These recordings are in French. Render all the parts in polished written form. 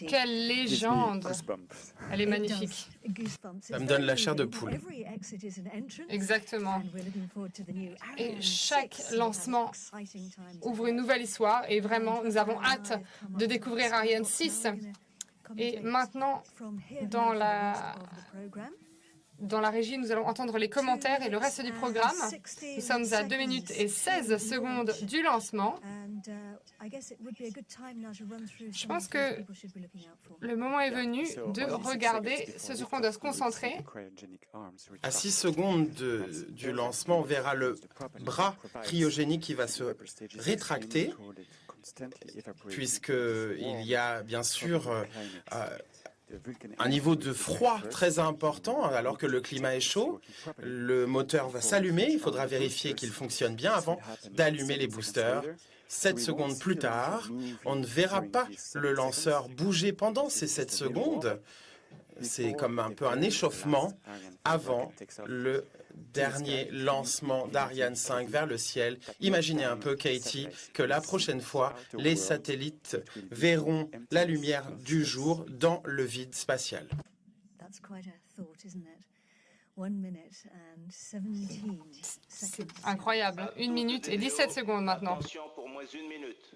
Quelle légende! Elle est magnifique. Ça me donne la chair de poule. Exactement. Et chaque lancement ouvre une nouvelle histoire et vraiment, nous avons hâte de découvrir Ariane 6. Et maintenant, dans la régie, nous allons entendre les commentaires et le reste du programme. Nous sommes à 2 minutes et 16 secondes du lancement. Je pense que le moment est venu de regarder ce sur quoi on doit se concentrer. À 6 secondes du lancement, on verra le bras cryogénique qui va se rétracter, puisqu'il y a bien sûr un niveau de froid très important alors que le climat est chaud. Le moteur va s'allumer, il faudra vérifier qu'il fonctionne bien avant d'allumer les boosters. 7 secondes plus tard, on ne verra pas le lanceur bouger pendant ces 7 secondes. C'est comme un peu un échauffement avant le dernier lancement d'Ariane 5 vers le ciel. Imaginez un peu, Katie, que la prochaine fois, les satellites verront la lumière du jour dans le vide spatial. C'est incroyable. 1 minute et 17 secondes maintenant. Attention pour moins 1 minute.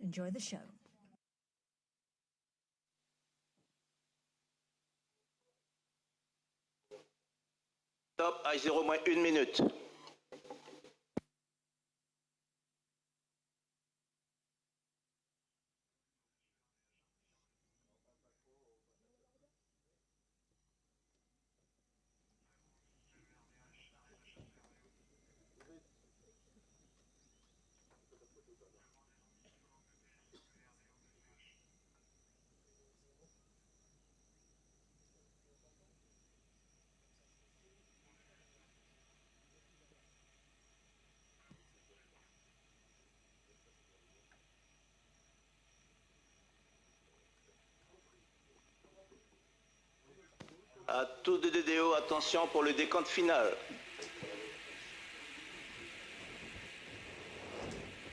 Enjoy the show. Top, H0 moins 1 minute. À tous de DDO, attention pour le décompte final.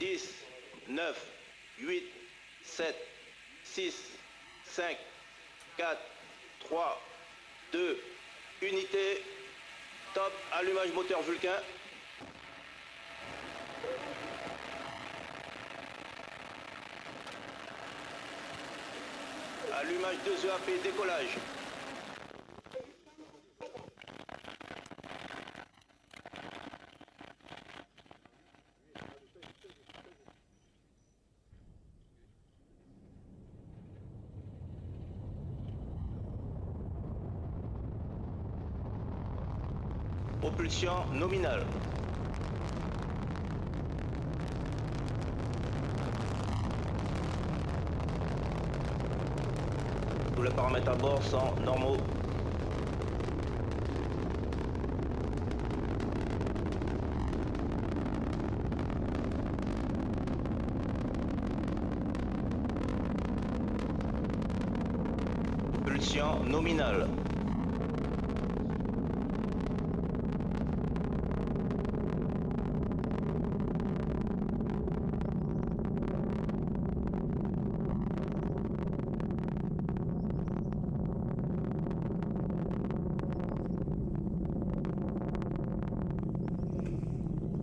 10, 9, 8, 7, 6, 5, 4, 3, 2, unité. Top, allumage moteur Vulcain. Allumage 2 EAP, décollage. Propulsion nominale. Tous les paramètres à bord sont normaux. Propulsion nominale.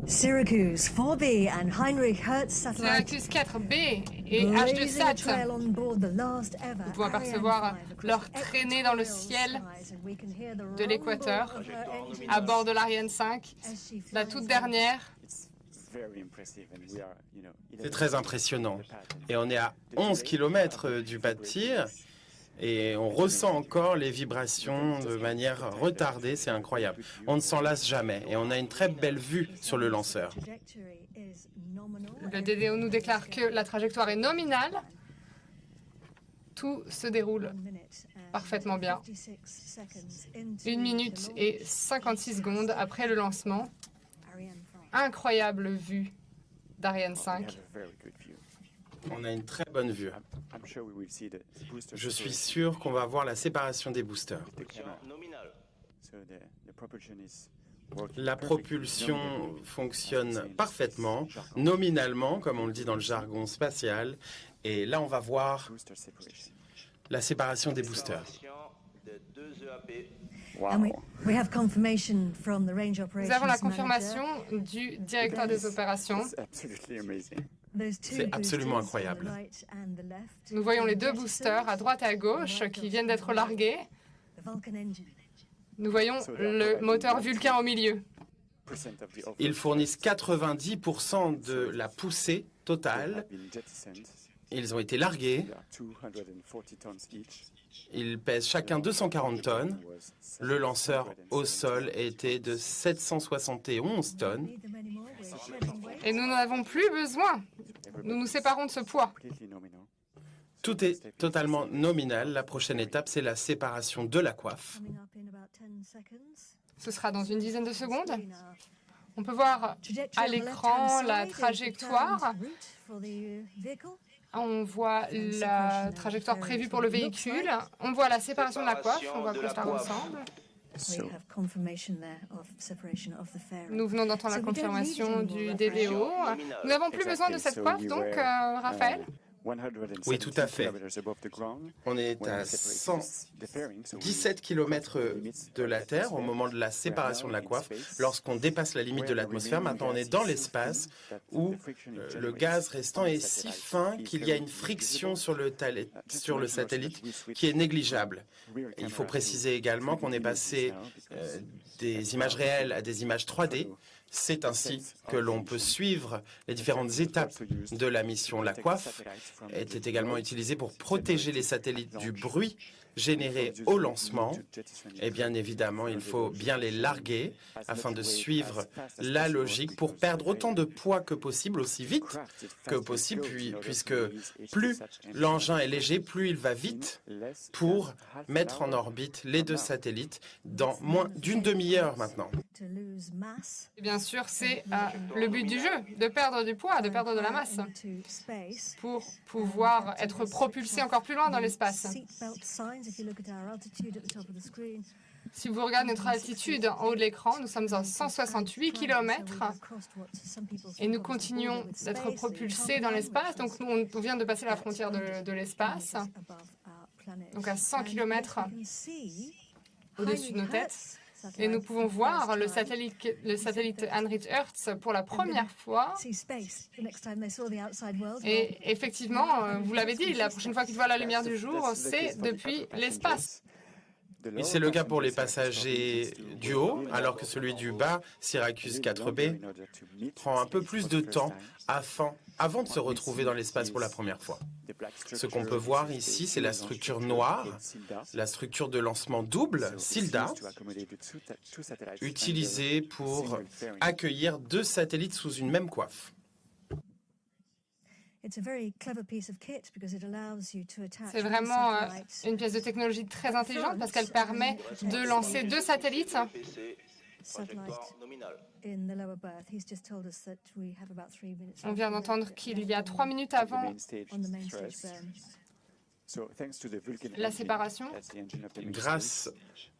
Syracuse 4B and Heinrich Hertz satellite. Syracuse 4B et H2Sat. Vous pouvez apercevoir leur traînée dans le ciel de l'équateur à bord de l'Ariane 5, la toute dernière. C'est très impressionnant. Et on est à 11 km du pas de tir et on ressent encore les vibrations de manière retardée. C'est incroyable. On ne s'en lasse jamais et on a une très belle vue sur le lanceur. Le DDO nous déclare que la trajectoire est nominale. Tout se déroule parfaitement bien. 1 minute et 56 secondes après le lancement. Incroyable vue d'Ariane 5. On a une très bonne vue. Je suis sûr qu'on va voir la séparation des boosters. La propulsion fonctionne parfaitement, nominalement, comme on le dit dans le jargon spatial. Et là, on va voir la séparation des boosters. And we have confirmation from the range Nous operations avons la manager. confirmation du directeur des opérations. Those two C'est absolument boosters on the incroyable. right and the left, Nous voyons les deux jettisoned, boosters à droite et à gauche qui viennent d'être largués. the Vulcan engine. Nous voyons le moteur Vulcain au milieu. Ils fournissent 90% de la poussée totale. Ils ont été largués. Ils pèsent chacun 240 tonnes. Le lanceur au sol était de 771 tonnes. Need them anymore. We're shedding weight. Et nous n'en avons plus besoin. Nous nous séparons de ce poids. Tout est totalement nominal. La prochaine étape, c'est la séparation de la coiffe. Coming up in about 10 seconds. Ce sera dans une dizaine de secondes. Screen now. On peut voir Trajectory à on the l'écran left-hand la side is the trajectoire. planned route for the vehicle. On voit la trajectoire prévue pour le véhicule. On voit la séparation de la coiffe. On voit à quoi cela ressemble. We have confirmation there of separation of the fairing. Nous venons d'entendre la confirmation du DDO. Nous n'avons plus besoin de cette coiffe, donc, Raphaël. Oui, tout à fait. On est à 117 km de la Terre au moment de la séparation de la coiffe. Lorsqu'on dépasse la limite de l'atmosphère, maintenant on est dans l'espace où le gaz restant est si fin qu'il y a une friction sur le satellite qui est négligeable. Il faut préciser également qu'on est passé des images réelles à des images 3D. C'est ainsi que l'on peut suivre les différentes étapes de la mission. La coiffe était également utilisée pour protéger les satellites du bruit généré au lancement. Et bien évidemment, il faut bien les larguer afin de suivre la logique pour perdre autant de poids que possible, aussi vite que possible, puisque plus l'engin est léger, plus il va vite pour mettre en orbite les deux satellites dans moins d'une demi-heure maintenant. To lose mass Et bien sûr, c'est le but du jeu, de perdre du poids, de perdre de la masse, into space. pour pouvoir être propulsé encore plus loin dans l'espace. Seatbelt signs, if you look at our altitude at the top of the screen. Si vous regardez notre altitude en haut de l'écran, nous sommes à 168 km et nous continuons d'être propulsés dans l'espace. Donc nous, on vient de passer la frontière de l'espace, donc à 100 km au-dessus de nos têtes. Et nous pouvons voir le satellite Heinrich Hertz pour la première fois. Et effectivement, vous l'avez dit, la prochaine fois qu'ils voient la lumière du jour, c'est depuis l'espace. Et c'est le cas pour les passagers du haut, alors que celui du bas, Syracuse 4B, prend un peu plus de temps avant de se retrouver dans l'espace pour la première fois. Ce qu'on peut voir ici, c'est la structure noire, la structure de lancement double, SILDA, utilisée pour accueillir deux satellites sous une même coiffe. C'est vraiment une pièce de technologie très intelligente parce qu'elle permet de lancer deux satellites. On vient d'entendre qu'il y a 3 minutes avant la séparation. Grâce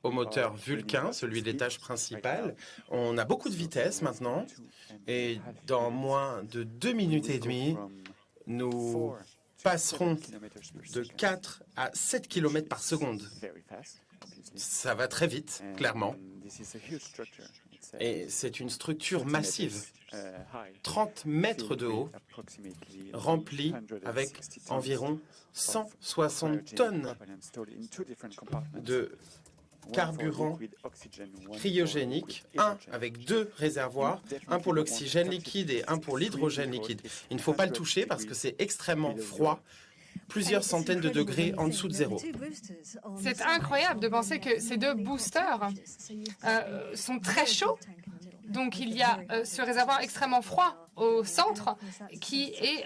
au moteur Vulcain, celui de l'étage principal, on a beaucoup de vitesse maintenant et dans moins de 2 minutes et demie, nous passerons de 4 à 7 km par seconde. Ça va très vite, clairement. Et c'est une structure massive, 30 mètres de haut, remplie avec environ 160 tonnes de carburant cryogénique, un avec 2 réservoirs, un pour l'oxygène liquide et un pour l'hydrogène liquide. Il ne faut pas le toucher parce que c'est extrêmement froid, plusieurs centaines de degrés en dessous de zéro. C'est incroyable de penser que ces deux boosters sont très chauds. Donc il y a ce réservoir extrêmement froid au centre qui est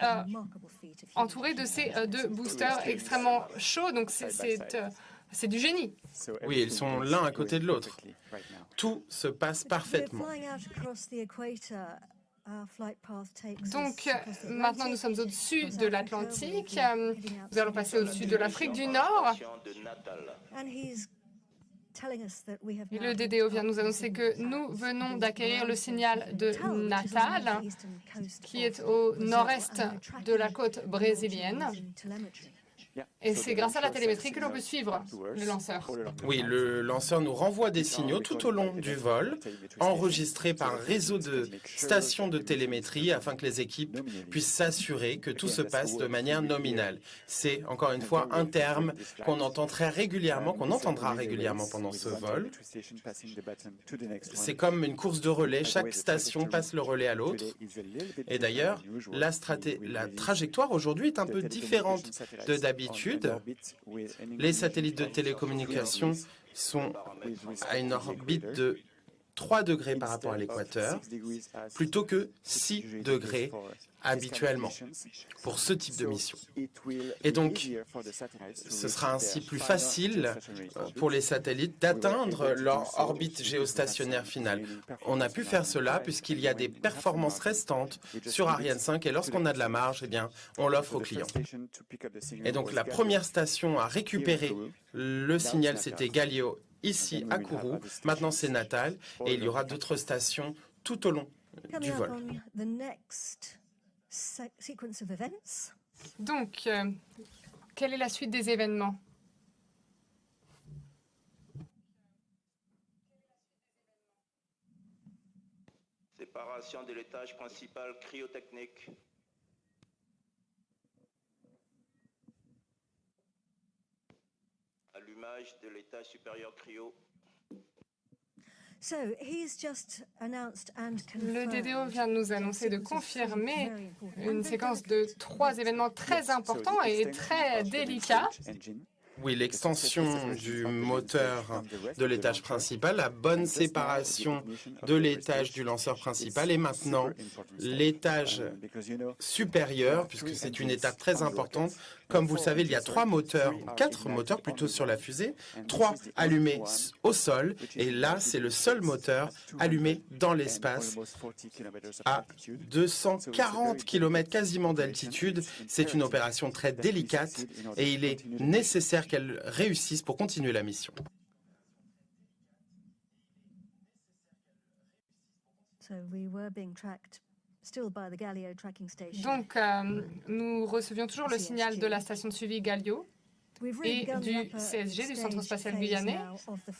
entouré de ces deux boosters extrêmement chauds. Donc c'est du génie. Oui, ils sont l'un à côté de l'autre. Tout se passe parfaitement. Donc maintenant nous sommes au-dessus de l'Atlantique. Nous allons passer au-dessus de l'Afrique du Nord. Et le DDO vient nous annoncer que nous venons d'acquérir le signal de Natal, qui est au nord-est de la côte brésilienne. Et c'est grâce à la télémétrie que l'on peut suivre le lanceur. Oui, le lanceur nous renvoie des signaux tout au long du vol, enregistrés par un réseau de stations de télémétrie afin que les équipes puissent s'assurer que tout se passe de manière nominale. C'est, encore une fois, un terme qu'on entend très régulièrement, qu'on entendra régulièrement pendant ce vol. C'est comme une course de relais, chaque station passe le relais à l'autre. Et d'ailleurs, la trajectoire aujourd'hui est un peu différente de d'habitude. Les satellites de télécommunication sont à une orbite de 3 degrés par rapport à l'équateur, plutôt que 6 degrés habituellement pour ce type de mission. Et donc, ce sera ainsi plus facile pour les satellites d'atteindre leur orbite géostationnaire finale. On a pu faire cela puisqu'il y a des performances restantes sur Ariane 5 et lorsqu'on a de la marge, eh bien, on l'offre aux clients. Et donc, la première station à récupérer le signal, c'était Galileo ici à Kourou. Maintenant, c'est Natal et il y aura d'autres stations tout au long du vol. Donc, quelle est la suite des événements? Séparation de l'étage principal cryotechnique. Allumage de l'étage supérieur cryo. Le DDO vient de nous annoncer de confirmer une séquence de 3 événements très importants et très délicats. Oui, l'extension du moteur de l'étage principal, la bonne séparation de l'étage du lanceur principal et maintenant l'étage supérieur, puisque c'est une étape très importante. Comme vous le savez, il y a 4 moteurs plutôt sur la fusée, 3 allumés au sol et là, c'est le seul moteur allumé dans l'espace à 240 km quasiment d'altitude. C'est une opération très délicate et il est nécessaire qu'elle réussisse pour continuer la mission. Donc, nous recevions toujours le signal de la station de suivi Galileo et du CSG, du Centre spatial guyanais.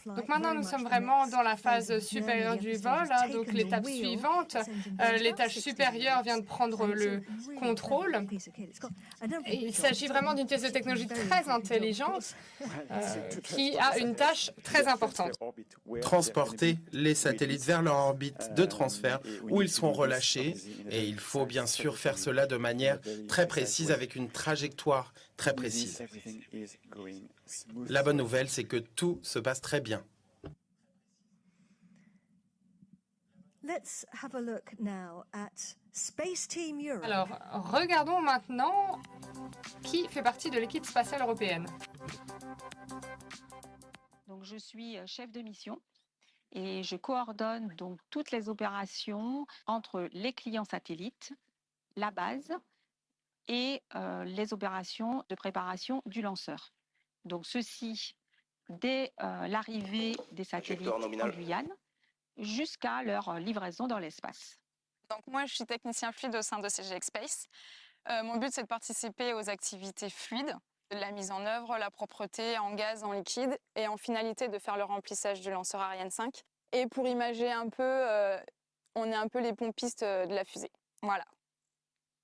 Donc maintenant, nous sommes vraiment dans la phase supérieure du vol. Donc l'étape suivante, l'étage supérieur vient de prendre le contrôle. Et il s'agit vraiment d'une pièce de technologie très intelligente qui a une tâche très importante. Transporter les satellites vers leur orbite de transfert où ils seront relâchés. Et il faut bien sûr faire cela de manière très précise avec une trajectoire très précise. La bonne nouvelle, c'est que tout se passe très bien. Alors, regardons maintenant qui fait partie de l'équipe spatiale européenne. Donc, je suis chef de mission et je coordonne donc toutes les opérations entre les clients satellites, la base et les opérations de préparation du lanceur. Donc, ceci dès l'arrivée des satellites en Guyane jusqu'à leur livraison dans l'espace. Donc moi, je suis technicien fluide au sein de CGX Space. Mon but, c'est de participer aux activités fluides, de la mise en œuvre, la propreté en gaz, en liquide, et en finalité de faire le remplissage du lanceur Ariane 5. Et pour imager un peu, on est un peu les pompistes de la fusée. Voilà.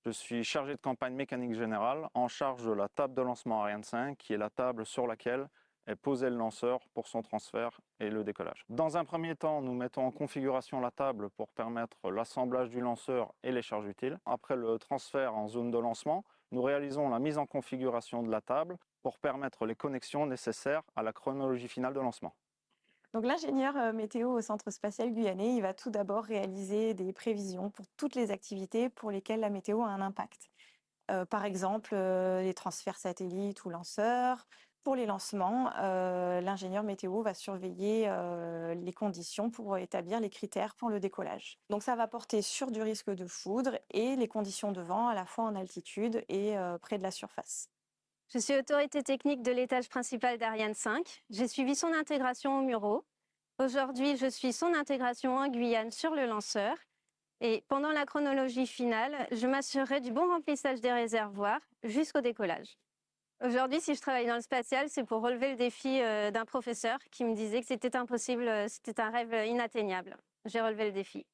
Je suis chargé de campagne mécanique générale en charge de la table de lancement Ariane 5, qui est la table sur laquelle est posé le lanceur pour son transfert et le décollage. Dans un premier temps, nous mettons en configuration la table pour permettre l'assemblage du lanceur et les charges utiles. Après le transfert en zone de lancement, nous réalisons la mise en configuration de la table pour permettre les connexions nécessaires à la chronologie finale de lancement. Donc l'ingénieur météo au Centre spatial guyanais, il va tout d'abord réaliser des prévisions pour toutes les activités pour lesquelles la météo a un impact. Par exemple, les transferts satellites ou lanceurs. Pour les lancements, l'ingénieur météo va surveiller les conditions pour établir les critères pour le décollage. Donc ça va porter sur du risque de foudre et les conditions de vent à la fois en altitude et près de la surface. Je suis autorité technique de l'étage principal d'Ariane 5. J'ai suivi son intégration au Muro. Aujourd'hui, je suis son intégration en Guyane sur le lanceur. Et pendant la chronologie finale, je m'assurerai du bon remplissage des réservoirs jusqu'au décollage. Aujourd'hui, si je travaille dans le spatial, c'est pour relever le défi d'un professeur qui me disait que c'était impossible, c'était un rêve inatteignable. J'ai relevé le défi.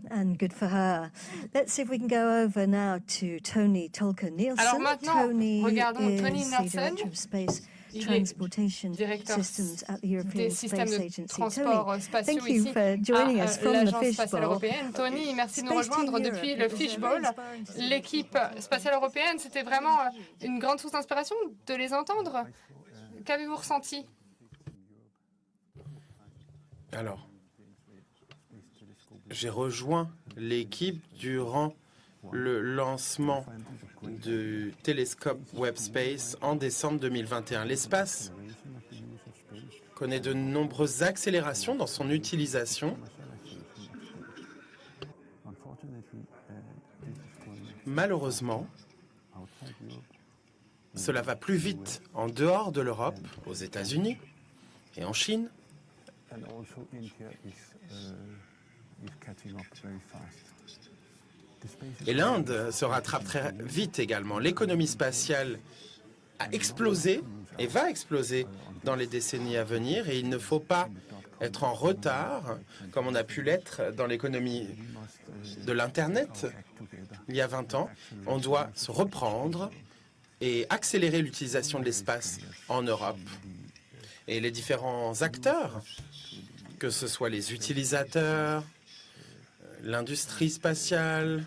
And good for her. Let's see if we can go over now to Tony Tolka-Nielsen. Alors maintenant, Tony regardons Tony is the Nielsen. Director of Space Il est Transportation directeur Systems at the European des systèmes Space de Agency. transport Tony, spatiaux thank you ici for joining us à from the l'Agence spatiale Fishbowl. européenne. Tony, merci de nous Space Team rejoindre depuis le Europe, it was a Fishbowl. very inspiring to L'équipe spatiale européenne, c'était vraiment une grande source d'inspiration de les entendre. Qu'avez-vous ressenti? Alors, j'ai rejoint l'équipe durant le lancement du télescope Webb Space en décembre 2021. L'espace connaît de nombreuses accélérations dans son utilisation. Malheureusement, cela va plus vite en dehors de l'Europe, aux États-Unis et en Chine. Et l'Inde se rattrape très vite également. L'économie spatiale a explosé et va exploser dans les décennies à venir. Et il ne faut pas être en retard, comme on a pu l'être dans l'économie de l'Internet il y a 20 ans. On doit se reprendre et accélérer l'utilisation de l'espace en Europe. Et les différents acteurs, que ce soit les utilisateurs, l'industrie spatiale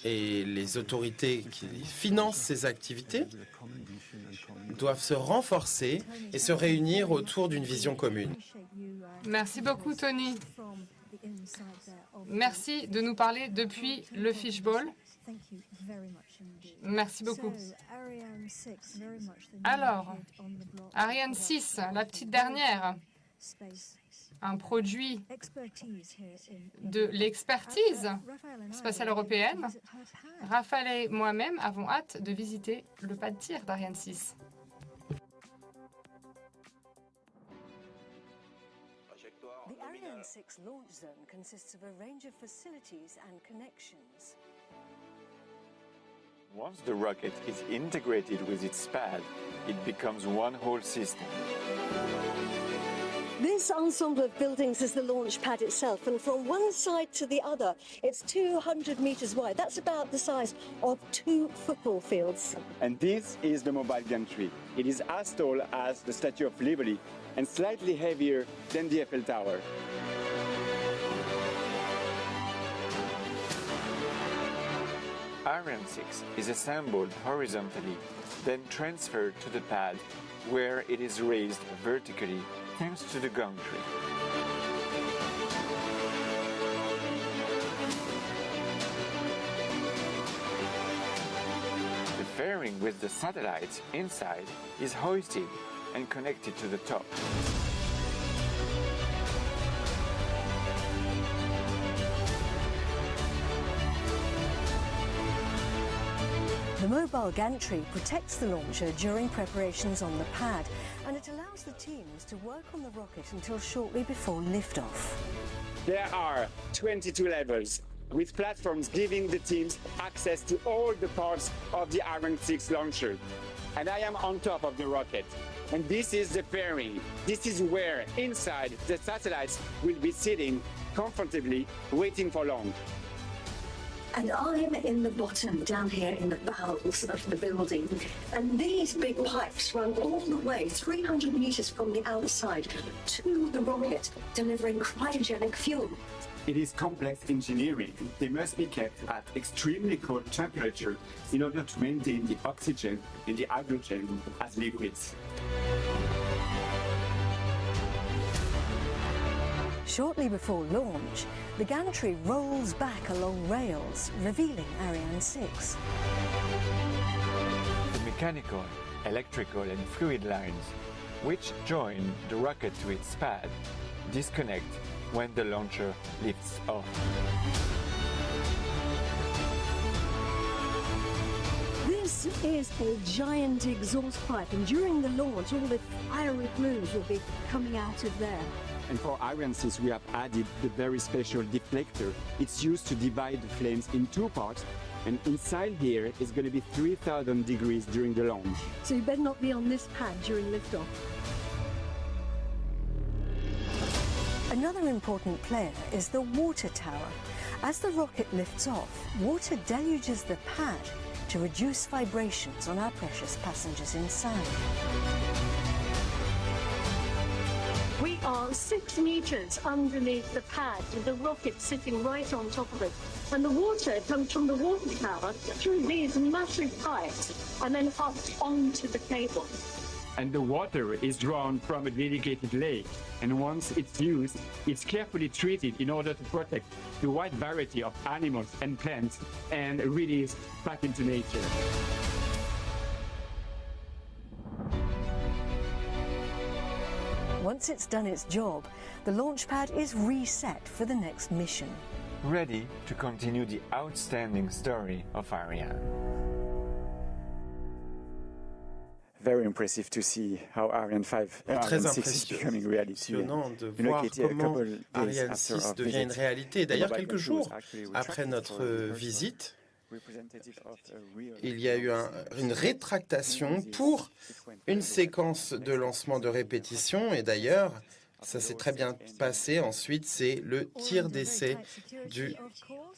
et les autorités qui financent ces activités doivent se renforcer et se réunir autour d'une vision commune. Merci beaucoup, Tony. Merci de nous parler depuis le Fishbowl. Merci beaucoup. Alors, Ariane 6, la petite dernière, un produit de l'expertise spatiale européenne. Raphaël et moi-même avons hâte de visiter le pas de tir d'Ariane 6. The Ariane 6 launch zone consists of a range of facilities and connections. Once the rocket is integrated with its pad, it becomes one whole system. This ensemble of buildings is the launch pad itself, and from one side to the other, it's 200 meters wide. That's about the size of 2 football fields. And this is the mobile gantry. It is as tall as the Statue of Liberty and slightly heavier than the Eiffel Tower. Ariane 6 is assembled horizontally, then transferred to the pad, where it is raised vertically thanks to the gantry. The fairing with the satellites inside is hoisted and connected to the top. The mobile gantry protects the launcher during preparations on the pad, and it allows the teams to work on the rocket until shortly before liftoff. There are 22 levels, with platforms giving the teams access to all the parts of the Ariane 6 launcher. And I am on top of the rocket. And this is the fairing. This is where, inside, the satellites will be sitting comfortably, waiting for launch. And I'm in the bottom, down here in the bowels of the building. And these big pipes run all the way 300 meters from the outside to the rocket, delivering cryogenic fuel. It is complex engineering. They must be kept at extremely cold temperature in order to maintain the oxygen and the hydrogen as liquids. Shortly before launch, the gantry rolls back along rails, revealing Ariane 6. The mechanical, electrical and fluid lines, which join the rocket to its pad, disconnect when the launcher lifts off. is a giant exhaust pipe, and during the launch, all the fiery plumes will be coming out of there. And for Ariane 6, we have added the very special deflector. It's used to divide the flames in two parts, and inside here is going to be 3,000 degrees during the launch. So you better not be on this pad during liftoff. Another important player is the water tower. As the rocket lifts off, water deluges the pad to reduce vibrations on our precious passengers inside. We are 6 meters underneath the pad with the rocket sitting right on top of it. And the water comes from the water tower through these massive pipes and then up onto the cable. And the water is drawn from a dedicated lake. And once it's used, it's carefully treated in order to protect the wide variety of animals and plants and released back into nature. Once it's done its job, the launch pad is reset for the next mission. Ready to continue the outstanding story of Ariane. Very impressive to see how Ariane 5 Très Ariane 6 is becoming reality. impressionnant de voir comment Ariane 6 devient une réalité. D'ailleurs, quelques jours après notre visite, il y a eu une rétractation pour une séquence de lancement de répétition. Et d'ailleurs, ça s'est très bien passé. Ensuite, c'est le tir d'essai du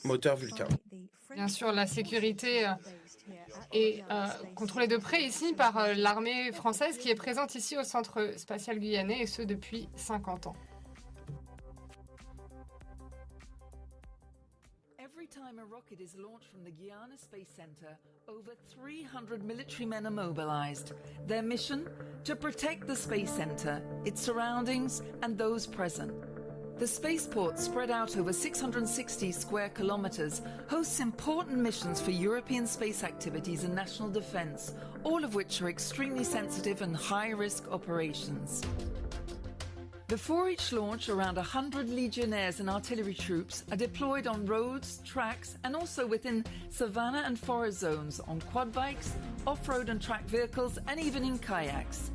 moteur Vulcain. Bien sûr, la sécurité est contrôlée de près ici par l'armée française qui est présente ici au Centre spatial guyanais, et ce depuis 50 ans. Every time a rocket is launched from the Guyana Space Center, over 300 military men are mobilized. Their mission? To protect the Space Center, its surroundings, and those present. The spaceport, spread out over 660 square kilometers, hosts important missions for European space activities and national defense, all of which are extremely sensitive and high-risk operations. Before each launch, around 100 legionnaires and artillery troops are deployed on roads, tracks, and also within savanna and forest zones on quad bikes, off-road and track vehicles, and even in kayaks.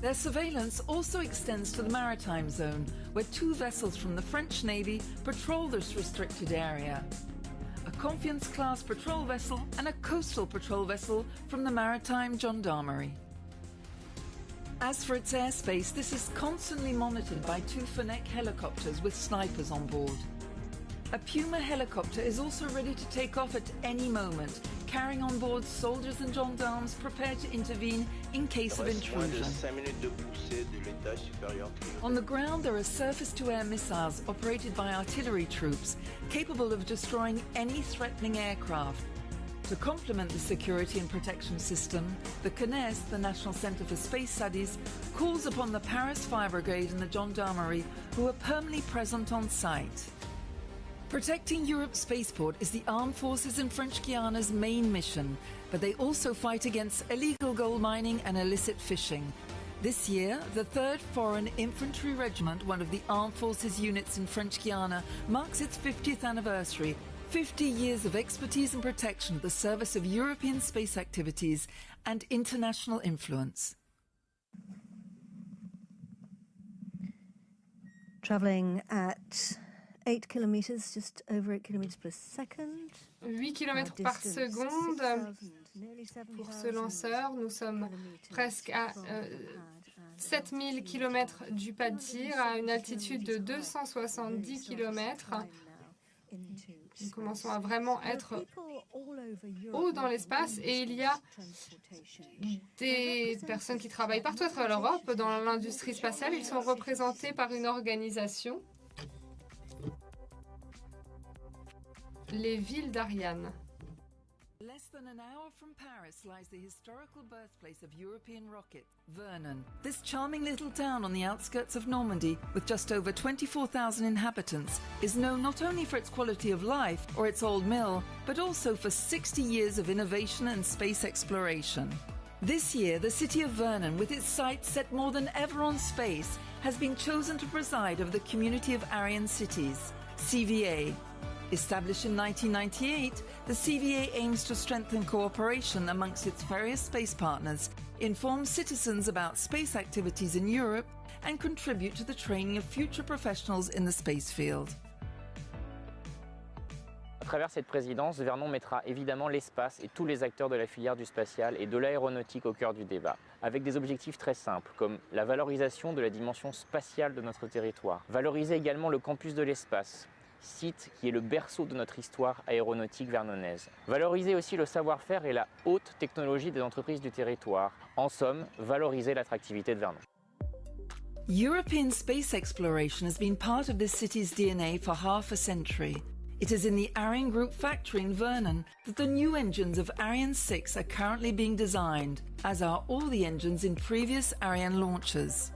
Their surveillance also extends to the maritime zone, where 2 vessels from the French Navy patrol this restricted area. A Confiance-class patrol vessel and a coastal patrol vessel from the Maritime Gendarmerie. As for its airspace, this is constantly monitored by 2 Fennec helicopters with snipers on board. A Puma helicopter is also ready to take off at any moment, carrying on board soldiers and gendarmes prepared to intervene in case of intrusion. On the ground, there are surface-to-air missiles operated by artillery troops, capable of destroying any threatening aircraft. To complement the security and protection system, the CNES, the National Centre for Space Studies, calls upon the Paris Fire Brigade and the Gendarmerie, who are permanently present on site. Protecting Europe's spaceport is the armed forces in French Guiana's main mission, but they also fight against illegal gold mining and illicit fishing. This year, the 3rd Foreign Infantry Regiment, one of the armed forces units in French Guiana, marks its 50th anniversary. 50 years of expertise and protection at the service of European space activities and international influence. Travelling at 8 kilometers, just over 8 kilometers per second. 8 km par seconde pour ce lanceur. Nous sommes presque à 7000 km du pas de tir, à une altitude de 270 km. Nous commençons à vraiment être haut dans l'espace, et il y a des personnes qui travaillent partout à travers l'Europe dans l'industrie spatiale. Ils sont représentés par une organisation, les villes d'Ariane. Less than an hour from Paris lies the historical birthplace of European rocket, Vernon. This charming little town on the outskirts of Normandy, with just over 24,000 inhabitants, is known not only for its quality of life or its old mill, but also for 60 years of innovation and space exploration. This year, the city of Vernon, with its sights set more than ever on space, has been chosen to preside over the Community of Ariane Cities, CVA. Established in 1998, the CVA aims to strengthen cooperation amongst its various space partners, inform citizens about space activities in Europe, and contribute to the training of future professionals in the space field. À travers cette présidence, Vernon mettra évidemment l'espace et tous les acteurs de la filière du spatial et de l'aéronautique au cœur du débat, avec des objectifs très simples, comme la valorisation de la dimension spatiale de notre territoire, valoriser également le campus de l'espace, site qui est le berceau de notre histoire aéronautique vernonnaise. Valoriser aussi le savoir-faire et la haute technologie des entreprises du territoire. En somme, valoriser l'attractivité de Vernon. European space exploration has been part of this city's DNA for half a century. It is in the Ariane Group factory in Vernon that the new engines of Ariane 6 are currently being designed, as are all the engines in previous Ariane launches.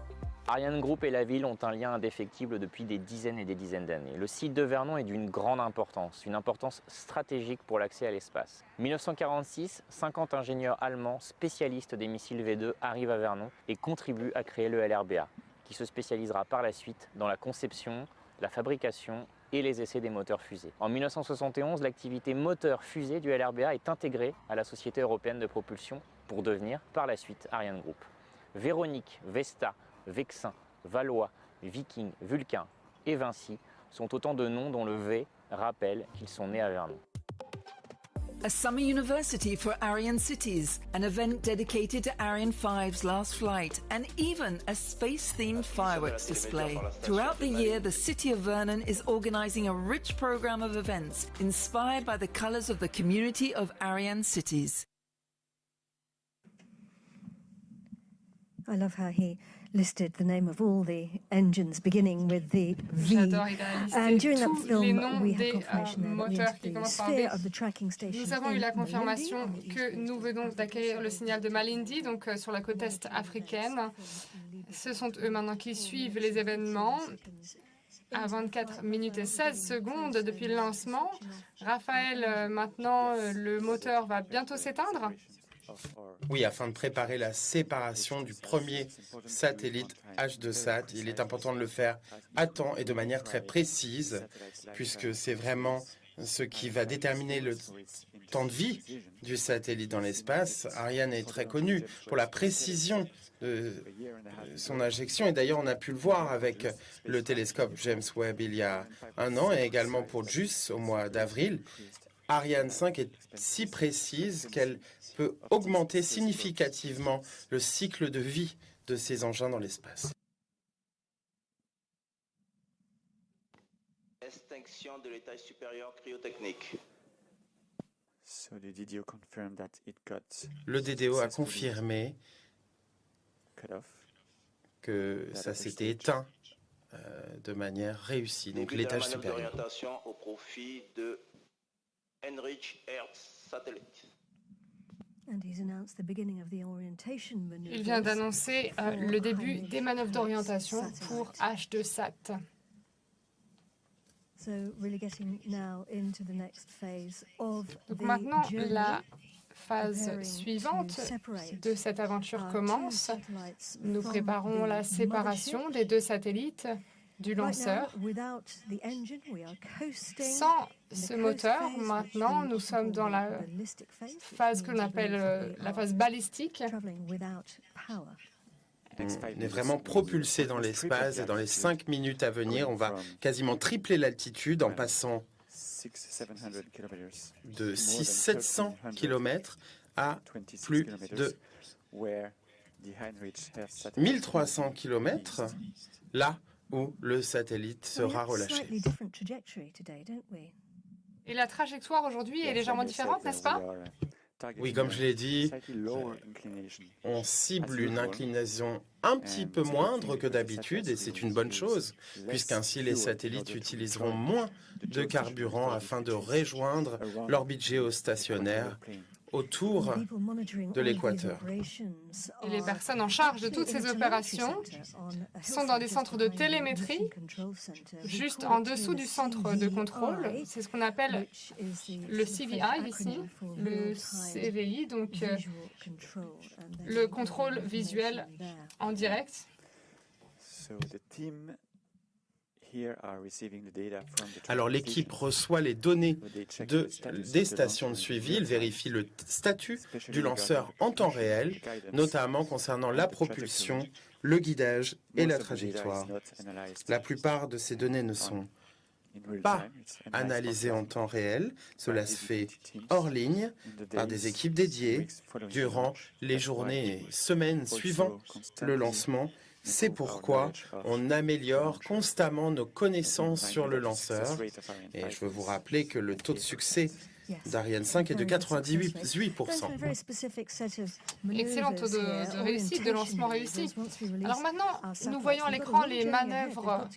Ariane Group et la ville ont un lien indéfectible depuis des dizaines et des dizaines d'années. Le site de Vernon est d'une grande importance, une importance stratégique pour l'accès à l'espace. En 1946, 50 ingénieurs allemands spécialistes des missiles V2 arrivent à Vernon et contribuent à créer le LRBA, qui se spécialisera par la suite dans la conception, la fabrication et les essais des moteurs fusées. En 1971, l'activité moteur-fusée du LRBA est intégrée à la Société européenne de propulsion pour devenir par la suite Ariane Group. Véronique, Vesta, Vexin, Valois, Viking, Vulcain et Vinci sont autant de noms dont le V rappelle qu'ils sont nés à Vernon. A summer university for Ariane cities, an event dedicated to Ariane 5's last flight, and even a space-themed fireworks display. Throughout the year, the city of Vernon is organizing a rich program of events inspired by the colors of the community of Ariane cities. I love how he listed the name of all the engines beginning with the V. And during that film, we had confirmation that the sphere of the tracking station. Nous avons eu la confirmation que nous venons d'acquérir le signal de Malindi, donc sur la côte est africaine. Ce sont eux maintenant qui suivent les événements. À 24 minutes et 16 secondes depuis le lancement. Raphaël, maintenant, le moteur va bientôt s'éteindre. Oui, afin de préparer la séparation du premier satellite H2Sat, il est important de le faire à temps et de manière très précise, puisque c'est vraiment ce qui va déterminer le temps de vie du satellite dans l'espace. Ariane est très connue pour la précision de son injection, et d'ailleurs on a pu le voir avec le télescope James Webb il y a un an, et également pour JUICE au mois d'avril. Ariane 5 est si précise qu'elle peut augmenter significativement le cycle de vie de ces engins dans l'espace. Extinction de l'étage supérieur cryotechnique. Le DDO a confirmé que ça s'était éteint de manière réussie, donc l'étage supérieur. D'orientation au profit de Heinrich Hertz Satellite. Il vient d'annoncer le début des manœuvres d'orientation pour H2Sat. Donc maintenant, la phase suivante de cette aventure commence. Nous préparons la séparation des deux satellites du lanceur. Sans ce moteur, maintenant, nous sommes dans la phase que l'on appelle la phase balistique. On est vraiment propulsé dans l'espace et dans les 5 minutes à venir, on va quasiment tripler l'altitude en passant de 600-700 km à plus de 1300 km, là où le satellite sera relâché. Et la trajectoire aujourd'hui est légèrement différente, n'est-ce pas? Oui, comme je l'ai dit, on cible une inclinaison un petit peu moindre que d'habitude, et c'est une bonne chose, puisqu'ainsi les satellites utiliseront moins de carburant afin de rejoindre l'orbite géostationnaire autour de l'équateur. Et les personnes en charge de toutes ces opérations sont dans des centres de télémétrie, juste en dessous du centre de contrôle. C'est ce qu'on appelle le CVI ici, le CVI, donc le contrôle visuel en direct. Alors l'équipe reçoit les données des stations de suivi, il vérifie le statut du lanceur en temps réel, notamment concernant la propulsion, le guidage et la trajectoire. La plupart de ces données ne sont pas analysées en temps réel, cela se fait hors ligne par des équipes dédiées durant les journées et semaines suivant le lancement. C'est pourquoi on améliore constamment nos connaissances sur le lanceur. Et je veux vous rappeler que le taux de succès d'Ariane 5 est de 98%. Excellent taux de réussite, de lancement réussi. Alors maintenant, nous voyons à l'écran les manœuvres.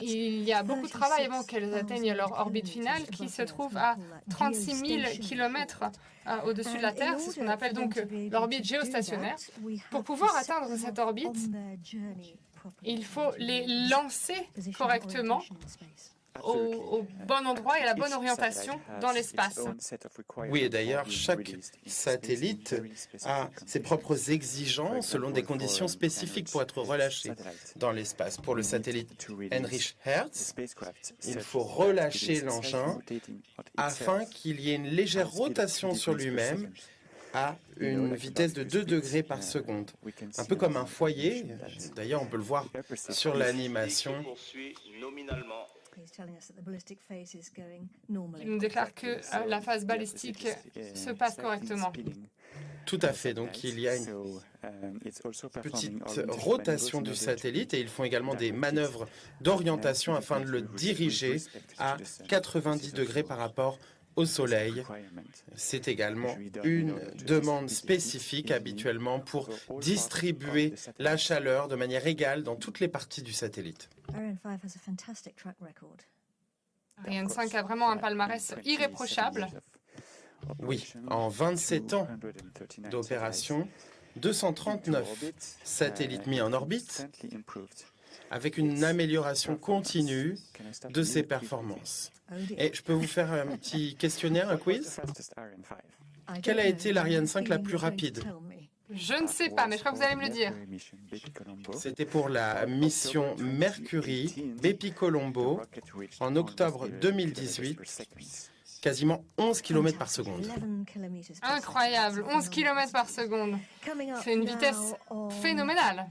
Il y a beaucoup de travail avant qu'elles atteignent leur orbite finale qui se trouve à 36 000 km au-dessus de la Terre. C'est ce qu'on appelle donc l'orbite géostationnaire. Pour pouvoir atteindre cette orbite, il faut les lancer correctement au bon endroit et à la bonne orientation dans l'espace. Oui, et d'ailleurs, chaque satellite a ses propres exigences selon des conditions spécifiques pour être relâché dans l'espace. Pour le satellite Heinrich Hertz, il faut relâcher l'engin afin qu'il y ait une légère rotation sur lui-même à une vitesse de 2 degrés par seconde. Un peu comme un foyer. D'ailleurs, on peut le voir sur l'animation. Il nous déclare que la phase balistique se passe correctement. Tout à fait. Donc, il y a une petite rotation du satellite et ils font également des manœuvres d'orientation afin de le diriger à 90 degrés par rapport au Soleil. C'est également une demande spécifique habituellement pour distribuer la chaleur de manière égale dans toutes les parties du satellite. Ariane 5 a vraiment un palmarès irréprochable. Oui, en 27 ans d'opération, 239 satellites mis en orbite, avec une amélioration continue de ses performances. Et je peux vous faire un petit questionnaire, un quiz? Quelle a été l'Ariane 5 la plus rapide? Je ne sais pas, mais je crois que vous allez me le dire. C'était pour la mission Mercury Bepi-Colombo en octobre 2018, quasiment 11 km par seconde. Incroyable, 11 km par seconde. C'est une vitesse phénoménale.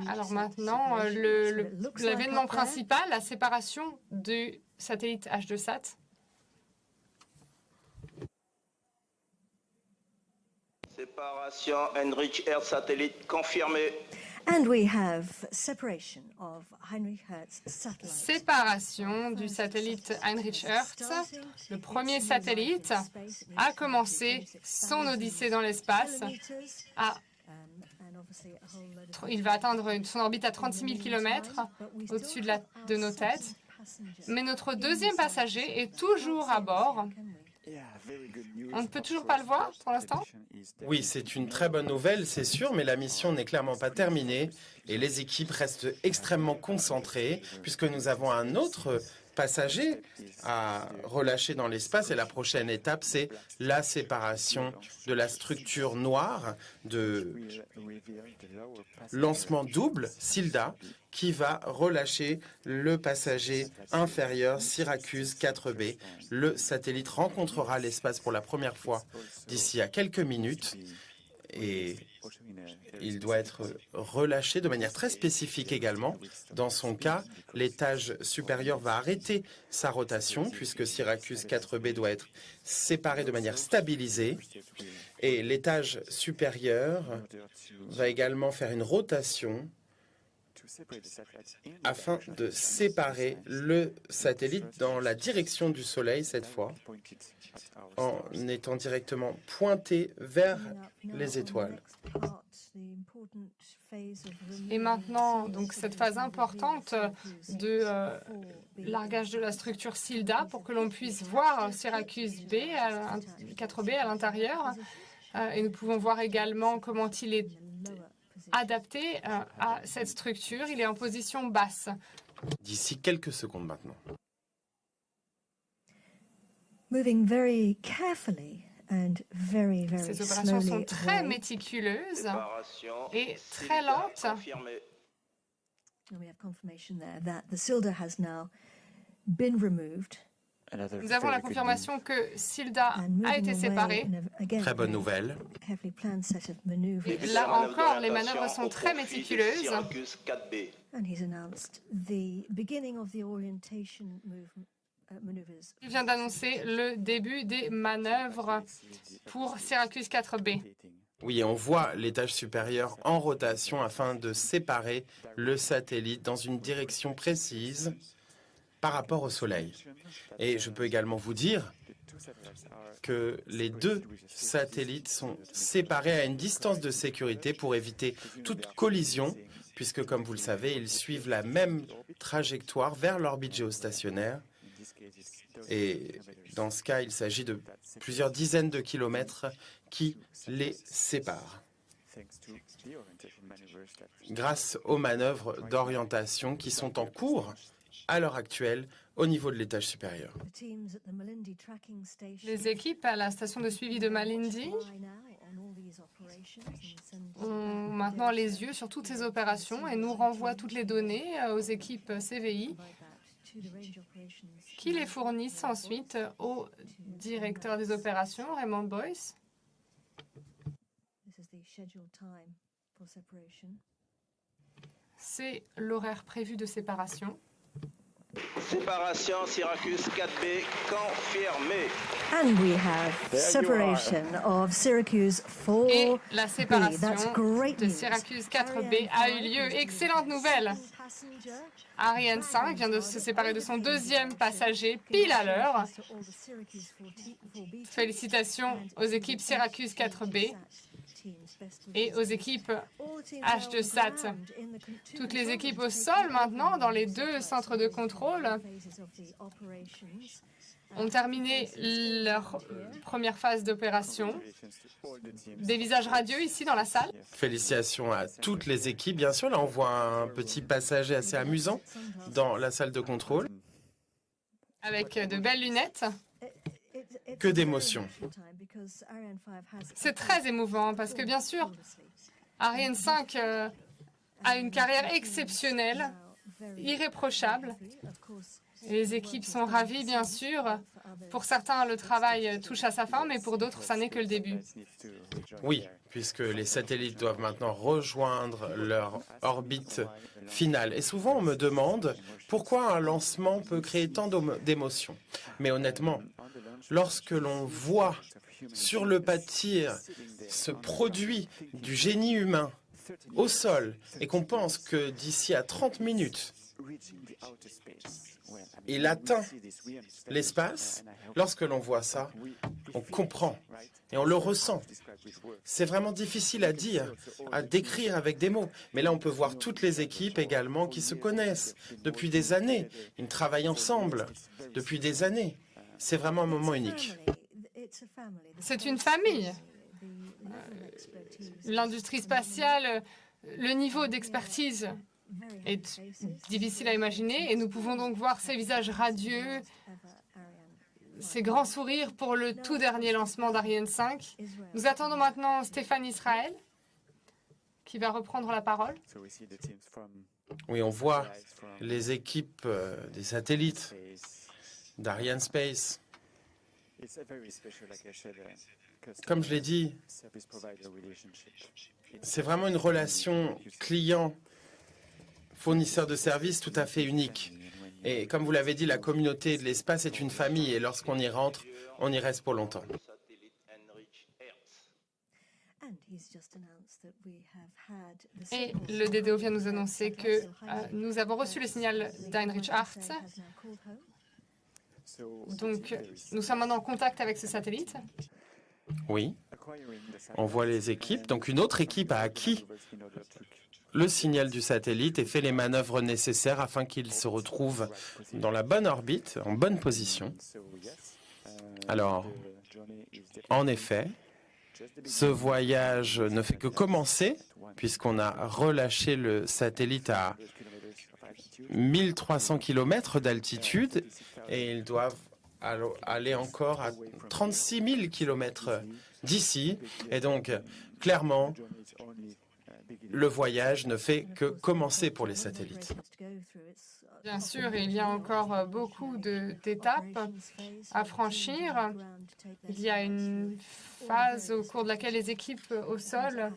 Alors maintenant, l'événement principal, la séparation du satellite H2Sat. Séparation Heinrich Hertz satellite confirmée. And we have separation of Heinrich Hertz satellite. Séparation du satellite Heinrich Hertz. Le premier satellite a commencé son odyssée dans l'espace. Il va atteindre son orbite à 36 000 km au-dessus de nos têtes. Mais notre deuxième passager est toujours à bord. On ne peut toujours pas le voir pour l'instant? Oui, c'est une très bonne nouvelle, c'est sûr, mais la mission n'est clairement pas terminée et les équipes restent extrêmement concentrées puisque nous avons un autre passager à relâcher dans l'espace et la prochaine étape, c'est la séparation de la structure noire de lancement double, SILDA, qui va relâcher le passager inférieur Syracuse 4B. Le satellite rencontrera l'espace pour la première fois d'ici à quelques minutes et il doit être relâché de manière très spécifique également. Dans son cas, l'étage supérieur va arrêter sa rotation puisque Syracuse 4B doit être séparé de manière stabilisée et l'étage supérieur va également faire une rotation afin de séparer le satellite dans la direction du Soleil cette fois, en étant directement pointé vers les étoiles. Et maintenant, donc cette phase importante de largage de la structure SILDA pour que l'on puisse voir Syracuse B, 4B à l'intérieur. Et nous pouvons voir également comment il est adapté à cette structure. Il est en position basse. D'ici quelques secondes maintenant. Moving very carefully and very, very Ces opérations sont slowly très away. méticuleuses et très lentes. Nous avons la confirmation que Silda a été séparé. Très bonne nouvelle. Et là encore, les manœuvres sont très méticuleuses. Syracuse 4B. Il vient d'annoncer le début des manœuvres pour Syracuse 4B. Oui, on voit l'étage supérieur en rotation afin de séparer le satellite dans une direction précise par rapport au Soleil. Et je peux également vous dire que les deux satellites sont séparés à une distance de sécurité pour éviter toute collision, puisque, comme vous le savez, ils suivent la même trajectoire vers l'orbite géostationnaire. Et dans ce cas, il s'agit de plusieurs dizaines de kilomètres qui les séparent. Grâce aux manœuvres d'orientation qui sont en cours à l'heure actuelle au niveau de l'étage supérieur. Les équipes à la station de suivi de Malindi ont maintenant les yeux sur toutes ces opérations et nous renvoient toutes les données aux équipes CVI qui les fournissent ensuite au directeur des opérations, Raymond Boyce. C'est l'horaire prévu de séparation. Séparation Syracuse 4B confirmée. And we have separation of Syracuse 4B. Et la séparation de Syracuse 4B a eu lieu. Excellente nouvelle. Ariane 5 vient de se séparer de son deuxième passager pile à l'heure. Félicitations aux équipes Syracuse 4B et aux équipes H2SAT. Toutes les équipes au sol maintenant, dans les deux centres de contrôle, ont terminé leur première phase d'opération. Des visages radieux ici dans la salle. Félicitations à toutes les équipes. Bien sûr, là, on voit un petit passager assez amusant dans la salle de contrôle. Avec de belles lunettes. Que d'émotions. C'est très émouvant parce que, bien sûr, Ariane 5 a une carrière exceptionnelle, irréprochable. Et les équipes sont ravies, bien sûr. Pour certains, le travail touche à sa fin, mais pour d'autres, ça n'est que le début. Oui, puisque les satellites doivent maintenant rejoindre leur orbite finale. Et souvent, on me demande pourquoi un lancement peut créer tant d'émotions. Mais honnêtement, lorsque l'on voit sur le papier ce produit du génie humain au sol et qu'on pense que d'ici à 30 minutes, il atteint l'espace, lorsque l'on voit ça, on comprend et on le ressent. C'est vraiment difficile à dire, à décrire avec des mots. Mais là, on peut voir toutes les équipes également qui se connaissent depuis des années. Ils travaillent ensemble depuis des années. C'est vraiment un moment unique. C'est une famille. L'industrie spatiale, le niveau d'expertise est difficile à imaginer et nous pouvons donc voir ces visages radieux, ces grands sourires pour le tout dernier lancement d'Ariane 5. Nous attendons maintenant Stéphane Israël qui va reprendre la parole. Oui, on voit les équipes des satellites d'Ariane Space. Comme je l'ai dit, c'est vraiment une relation client-fournisseur de services tout à fait unique. Et comme vous l'avez dit, la communauté de l'espace est une famille et lorsqu'on y rentre, on y reste pour longtemps. Et le DDO vient nous annoncer que nous avons reçu le signal d'Heinrich Hertz. Donc, nous sommes maintenant en contact avec ce satellite. Oui, on voit les équipes. Donc, une autre équipe a acquis le signal du satellite et fait les manœuvres nécessaires afin qu'il se retrouve dans la bonne orbite, en bonne position. Alors, en effet, ce voyage ne fait que commencer puisqu'on a relâché le satellite à 1300 km d'altitude et ils doivent aller encore à 36 000 km d'ici. Et donc, clairement, le voyage ne fait que commencer pour les satellites. Bien sûr, il y a encore beaucoup d'étapes à franchir. Il y a une phase au cours de laquelle les équipes au sol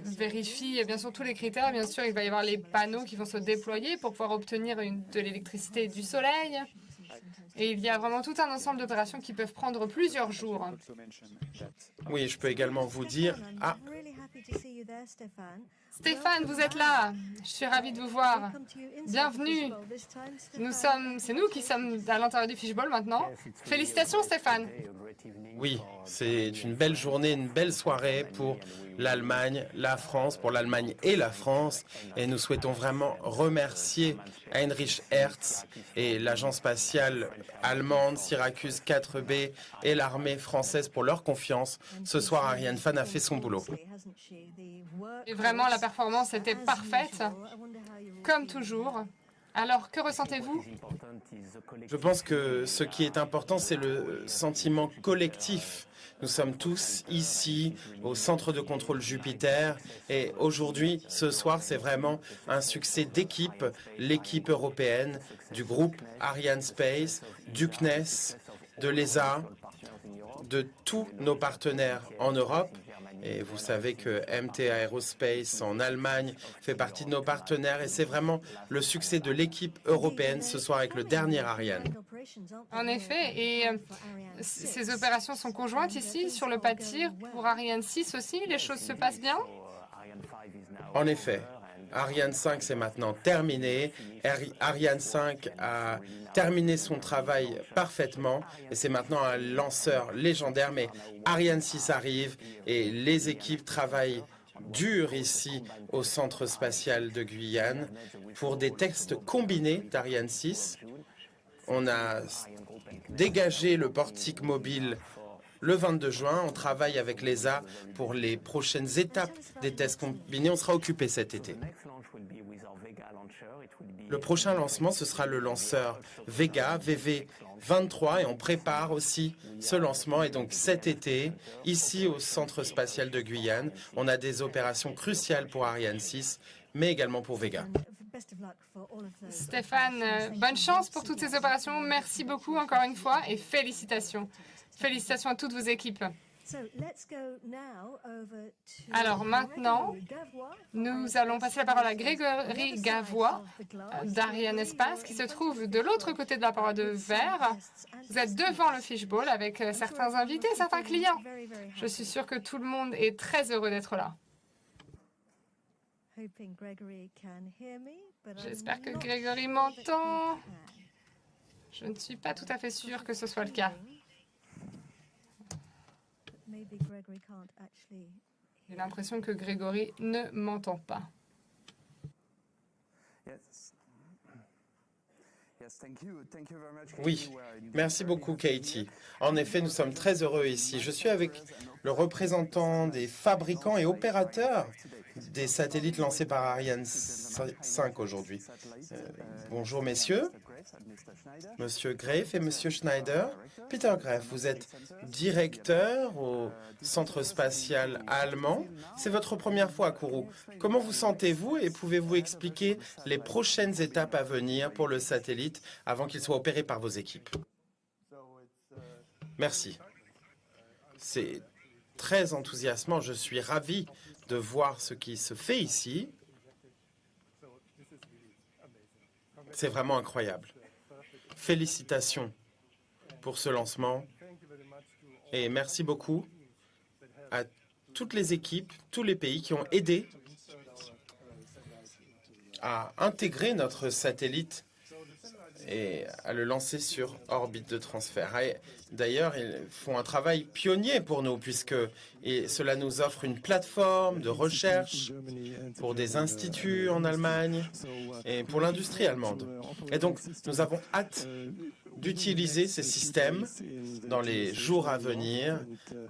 vérifient bien sûr tous les critères. Bien sûr, il va y avoir les panneaux qui vont se déployer pour pouvoir obtenir de l'électricité du soleil. Et il y a vraiment tout un ensemble d'opérations qui peuvent prendre plusieurs jours. Oui, je peux également vous dire... Ah, Stéphane, vous êtes là. Je suis ravie de vous voir. Bienvenue. C'est nous qui sommes à l'intérieur du fishbowl maintenant. Félicitations, Stéphane. oui, c'est une belle journée, une belle soirée pour l'Allemagne, la France, pour l'Allemagne et la France. Et nous souhaitons vraiment remercier Heinrich Hertz et l'agence spatiale allemande, Syracuse 4B et l'armée française pour leur confiance. Ce soir, Ariane Fan a fait son boulot. Et vraiment, la performance était parfaite, comme toujours. Alors, que ressentez-vous? Je pense que ce qui est important, c'est le sentiment collectif. Nous sommes tous ici au centre de contrôle Jupiter et aujourd'hui, ce soir, c'est vraiment un succès d'équipe, l'équipe européenne, du groupe Arianespace, du CNES, de l'ESA, de tous nos partenaires en Europe. Et vous savez que MT Aerospace en Allemagne fait partie de nos partenaires et c'est vraiment le succès de l'équipe européenne ce soir avec le dernier Ariane. En effet, et ces opérations sont conjointes ici sur le pas de tir pour Ariane 6 aussi. Les choses se passent bien? En effet, Ariane 5 c'est maintenant terminé. Ariane 5 a terminé son travail parfaitement et c'est maintenant un lanceur légendaire. Mais Ariane 6 arrive et les équipes travaillent dur ici au Centre spatial de Guyane pour des tests combinés d'Ariane 6. On a dégagé le portique mobile le 22 juin. On travaille avec l'ESA pour les prochaines étapes des tests combinés. On sera occupé cet été. Le prochain lancement, ce sera le lanceur Vega, VV23, et on prépare aussi ce lancement. Et donc cet été, ici au Centre spatial de Guyane, on a des opérations cruciales pour Ariane 6, mais également pour Vega. Stéphane, bonne chance pour toutes ces opérations. Merci beaucoup encore une fois et félicitations. Félicitations à toutes vos équipes. Alors maintenant, nous allons passer la parole à Grégory Gavois d'Arianespace qui se trouve de l'autre côté de la paroi de verre. Vous êtes devant le fishbowl avec certains invités, certains clients. Je suis sûre que tout le monde est très heureux d'être là. J'espère que Grégory m'entend. Je ne suis pas tout à fait sûre que ce soit le cas. J'ai l'impression que Grégory ne m'entend pas. Oui, merci beaucoup Katie. En effet, nous sommes très heureux ici. Je suis avec le représentant des fabricants et opérateurs des satellites lancés par Ariane 5 aujourd'hui. Bonjour messieurs, monsieur Greif et monsieur Schneider. Peter Greif, vous êtes directeur au centre spatial allemand. C'est votre première fois à Kourou. Comment vous sentez-vous et pouvez-vous expliquer les prochaines étapes à venir pour le satellite avant qu'il soit opéré par vos équipes? Merci. C'est très enthousiasmant. Je suis ravi de voir ce qui se fait ici. C'est vraiment incroyable. Félicitations pour ce lancement et merci beaucoup à toutes les équipes, tous les pays qui ont aidé à intégrer notre satellite et à le lancer sur orbite de transfert. D'ailleurs, ils font un travail pionnier pour nous, puisque cela nous offre une plateforme de recherche pour des instituts en Allemagne et pour l'industrie allemande. Et donc, nous avons hâte d'utiliser ces systèmes dans les jours à venir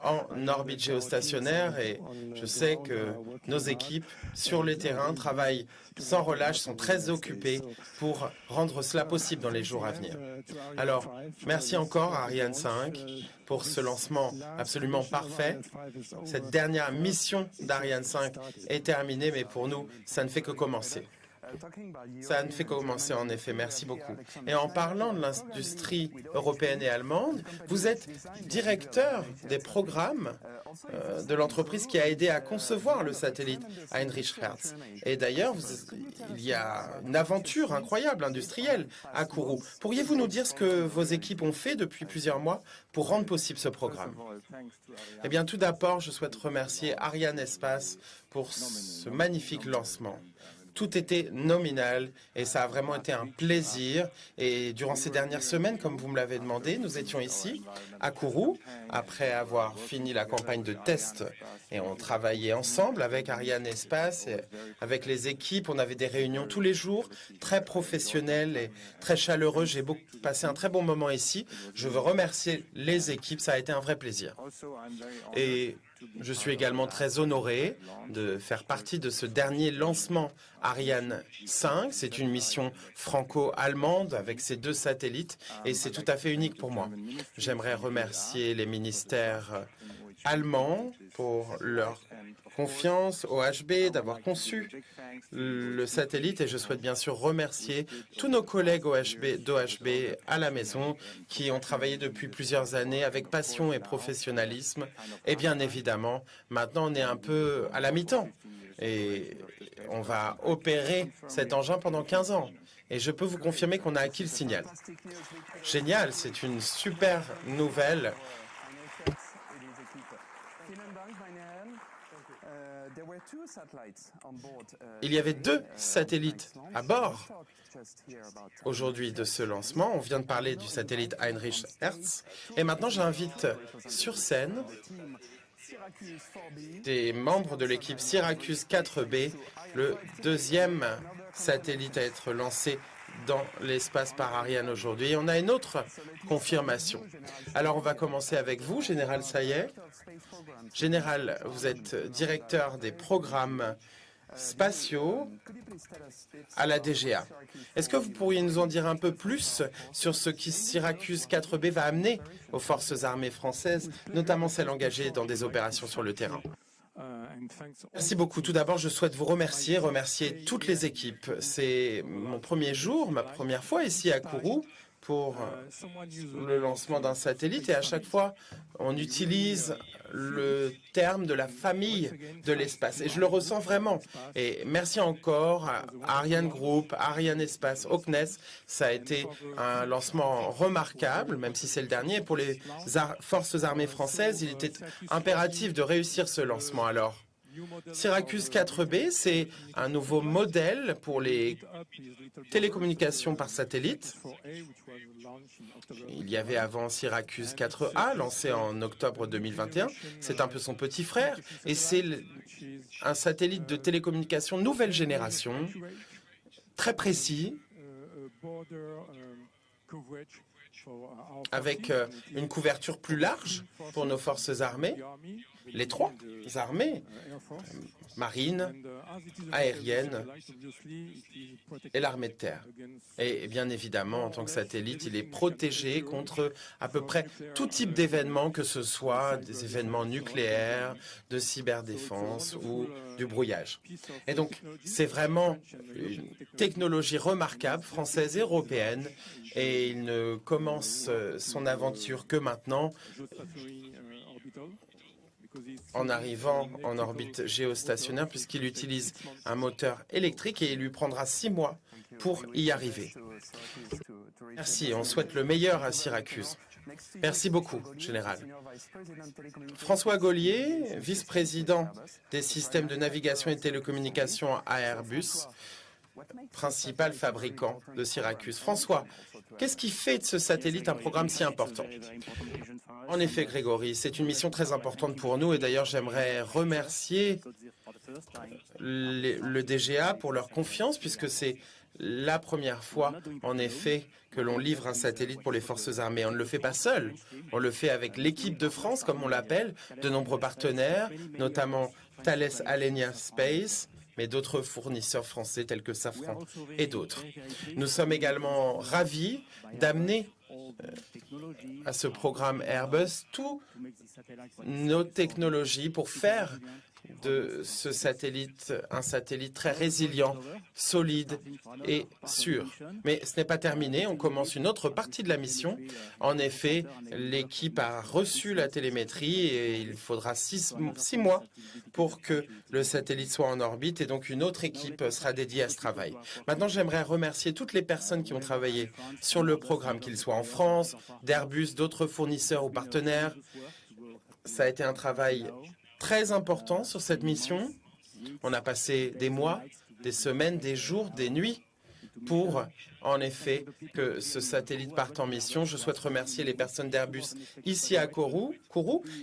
en orbite géostationnaire et je sais que nos équipes sur le terrain travaillent sans relâche, sont très occupées pour rendre cela possible dans les jours à venir. Alors, merci encore à Ariane 5 pour ce lancement absolument parfait. Cette dernière mission d'Ariane 5 est terminée, mais pour nous, ça ne fait que commencer. Ça ne fait que commencer, en effet. Merci beaucoup. Et en parlant de l'industrie européenne et allemande, vous êtes directeur des programmes de l'entreprise qui a aidé à concevoir le satellite Heinrich Hertz. Et d'ailleurs, il y a une aventure incroyable industrielle à Kourou. Pourriez-vous nous dire ce que vos équipes ont fait depuis plusieurs mois pour rendre possible ce programme? Eh bien, tout d'abord, je souhaite remercier Ariane Espace pour ce magnifique lancement. Tout était nominal et ça a vraiment été un plaisir. Et durant ces dernières semaines, comme vous me l'avez demandé, nous étions ici à Kourou après avoir fini la campagne de test et on travaillait ensemble avec Ariane Espace et avec les équipes. On avait des réunions tous les jours, très professionnelles et très chaleureuses. J'ai passé un très bon moment ici. Je veux remercier les équipes. Ça a été un vrai plaisir. Et je suis également très honoré de faire partie de ce dernier lancement Ariane 5. C'est une mission franco-allemande avec ces 2 satellites et c'est tout à fait unique pour moi. J'aimerais remercier les ministères allemands pour leur confiance, OHB, d'avoir conçu le satellite et je souhaite bien sûr remercier tous nos collègues d'OHB à la maison qui ont travaillé depuis plusieurs années avec passion et professionnalisme. Et bien évidemment, maintenant on est un peu à la mi-temps et on va opérer cet engin pendant 15 ans. Et je peux vous confirmer qu'on a acquis le signal. Génial, c'est une super nouvelle. Il y avait 2 satellites à bord aujourd'hui de ce lancement. On vient de parler du satellite Heinrich Hertz. Et maintenant, j'invite sur scène des membres de l'équipe Syracuse 4B, le 2e satellite à être lancé dans l'espace par Ariane aujourd'hui. On a une autre confirmation. Alors, on va commencer avec vous, Général Sayeh. Général, vous êtes directeur des programmes spatiaux à la DGA. Est-ce que vous pourriez nous en dire un peu plus sur ce que Syracuse 4B va amener aux forces armées françaises, notamment celles engagées dans des opérations sur le terrain? Merci beaucoup. Tout d'abord, je souhaite vous remercier toutes les équipes. C'est mon premier jour, ma première fois ici à Kourou pour le lancement d'un satellite et à chaque fois, on utilise le terme de la famille de l'espace et je le ressens vraiment. Et merci encore à Ariane Group, Ariane Espace, au CNES. Ça a été un lancement remarquable, même si c'est le dernier. Pour les forces armées françaises, il était impératif de réussir ce lancement. Alors, Syracuse 4B, c'est un nouveau modèle pour les télécommunications par satellite. Il y avait avant Syracuse 4A, lancé en octobre 2021. C'est un peu son petit frère. Et c'est un satellite de télécommunication nouvelle génération, très précis, avec une couverture plus large pour nos forces armées, les 3 armées, marine, aérienne et l'armée de terre. Et bien évidemment, en tant que satellite, il est protégé contre à peu près tout type d'événements, que ce soit des événements nucléaires, de cyberdéfense ou du brouillage. Et donc, c'est vraiment une technologie remarquable, française et européenne, et il ne commence son aventure que maintenant, en arrivant en orbite géostationnaire, puisqu'il utilise un moteur électrique et il lui prendra 6 mois pour y arriver. Merci, on souhaite le meilleur à Syracuse. Merci beaucoup, Général. François Gaulier, vice-président des systèmes de navigation et de télécommunications à Airbus. principal fabricant de Syracuse. François, qu'est-ce qui fait de ce satellite un programme si important? En effet, Grégory, c'est une mission très importante pour nous et d'ailleurs j'aimerais remercier le DGA pour leur confiance puisque c'est la première fois, en effet, que l'on livre un satellite pour les forces armées. On ne le fait pas seul, on le fait avec l'équipe de France, comme on l'appelle, de nombreux partenaires, notamment Thales Alenia Space, mais d'autres fournisseurs français tels que Safran et d'autres. Nous sommes également ravis d'amener à ce programme Airbus toutes nos technologies pour faire de ce satellite un satellite très résilient, solide et sûr. Mais ce n'est pas terminé, on commence une autre partie de la mission. En effet, l'équipe a reçu la télémétrie et il faudra 6 mois pour que le satellite soit en orbite et donc une autre équipe sera dédiée à ce travail. Maintenant, j'aimerais remercier toutes les personnes qui ont travaillé sur le programme, qu'ils soient en France, d'Airbus, d'autres fournisseurs ou partenaires. Ça a été un travail très important sur cette mission. On a passé des mois, des semaines, des jours, des nuits pour, en effet, que ce satellite parte en mission. Je souhaite remercier les personnes d'Airbus ici à Kourou,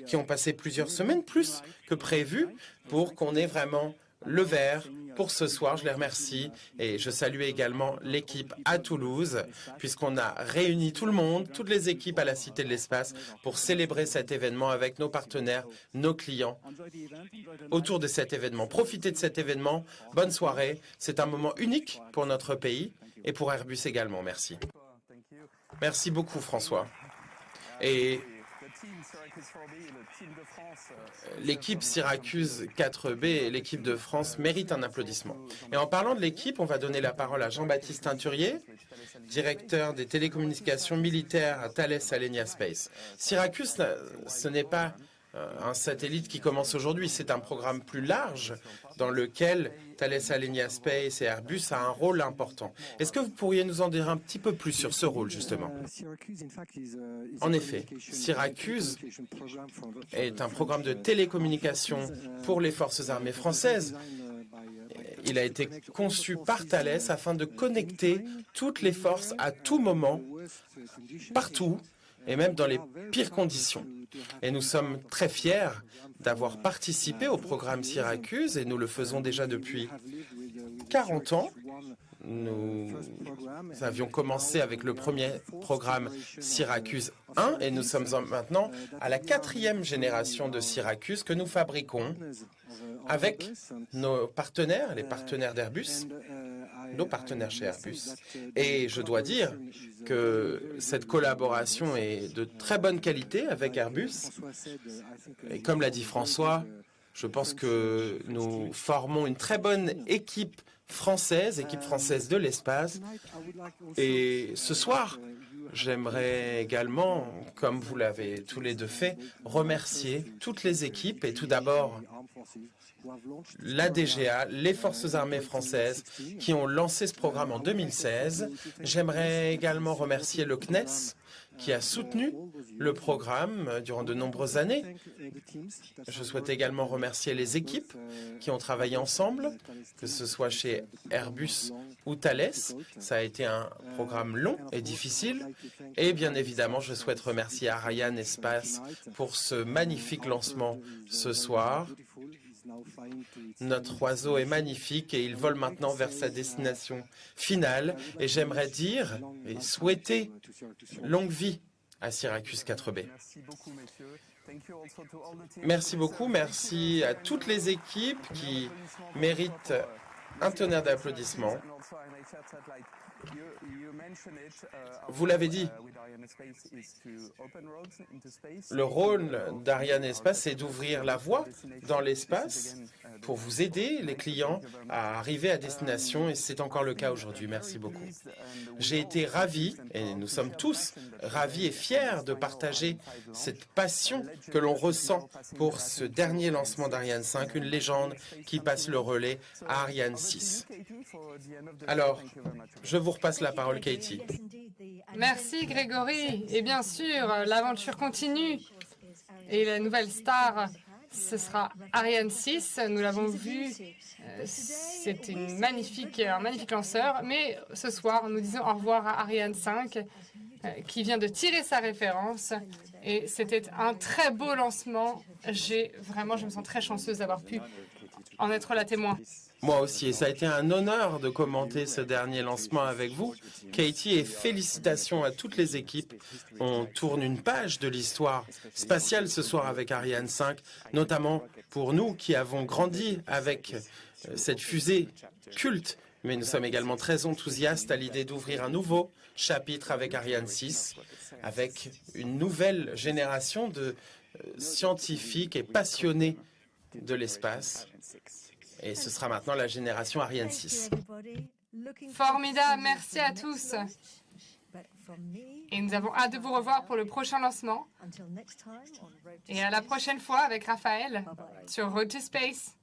qui ont passé plusieurs semaines, plus que prévu, pour qu'on ait vraiment le vert pour ce soir. Je les remercie et je salue également l'équipe à Toulouse puisqu'on a réuni tout le monde, toutes les équipes à la Cité de l'Espace pour célébrer cet événement avec nos partenaires, nos clients autour de cet événement. Profitez de cet événement. Bonne soirée. C'est un moment unique pour notre pays et pour Airbus également. Merci. Merci beaucoup, François. Et l'équipe Syracuse 4B et l'équipe de France méritent un applaudissement. Et en parlant de l'équipe, on va donner la parole à Jean-Baptiste Teinturier, directeur des télécommunications militaires à Thales Alenia Space. Syracuse, ce n'est pas un satellite qui commence aujourd'hui, c'est un programme plus large dans lequel Thales Alenia Space et Airbus a un rôle important. Est-ce que vous pourriez nous en dire un petit peu plus sur ce rôle, justement? En effet, Syracuse est un programme de télécommunication pour les forces armées françaises. Il a été conçu par Thales afin de connecter toutes les forces à tout moment, partout, et même dans les pires conditions. Et nous sommes très fiers d'avoir participé au programme Syracuse, et nous le faisons déjà depuis 40 ans. Nous avions commencé avec le premier programme Syracuse 1, et nous sommes maintenant à la 4e génération de Syracuse que nous fabriquons avec nos partenaires, les partenaires d'Airbus, nos partenaires chez Airbus. Et je dois dire que cette collaboration est de très bonne qualité avec Airbus. Et comme l'a dit François, je pense que nous formons une très bonne équipe française de l'espace. Et ce soir, j'aimerais également, comme vous l'avez tous les deux fait, remercier toutes les équipes et tout d'abord la DGA, les forces armées françaises qui ont lancé ce programme en 2016. J'aimerais également remercier le CNES qui a soutenu le programme durant de nombreuses années. Je souhaite également remercier les équipes qui ont travaillé ensemble, que ce soit chez Airbus ou Thales. Ça a été un programme long et difficile. Et bien évidemment, je souhaite remercier Ariane Espace pour ce magnifique lancement ce soir. Notre oiseau est magnifique et il vole maintenant vers sa destination finale. Et j'aimerais dire et souhaiter longue vie à Syracuse 4B. Merci beaucoup. Merci à toutes les équipes qui méritent un tonnerre d'applaudissements. Vous l'avez dit, le rôle d'Ariane Espace, c'est d'ouvrir la voie dans l'espace pour vous aider, les clients, à arriver à destination, et c'est encore le cas aujourd'hui. Merci beaucoup. J'ai été ravi, et nous sommes tous ravis et fiers de partager cette passion que l'on ressent pour ce dernier lancement d'Ariane 5, une légende qui passe le relais à Ariane 6. Alors, je vous repasse la parole, Katie. Merci, Grégory. Et bien sûr, l'aventure continue. Et la nouvelle star ce sera Ariane 6. Nous l'avons vu, c'est un magnifique lanceur. Mais ce soir, nous disons au revoir à Ariane 5, qui vient de tirer sa référence. Et c'était un très beau lancement. Je me sens très chanceuse d'avoir pu en être la témoin. Moi aussi, et ça a été un honneur de commenter ce dernier lancement avec vous, Katie, et félicitations à toutes les équipes. On tourne une page de l'histoire spatiale ce soir avec Ariane 5, notamment pour nous qui avons grandi avec cette fusée culte, mais nous sommes également très enthousiastes à l'idée d'ouvrir un nouveau chapitre avec Ariane 6, avec une nouvelle génération de scientifiques et passionnés de l'espace. Et ce sera maintenant la génération Ariane 6. Formidable, merci à tous. Et nous avons hâte de vous revoir pour le prochain lancement. Et à la prochaine fois avec Raphaël sur Road to Space.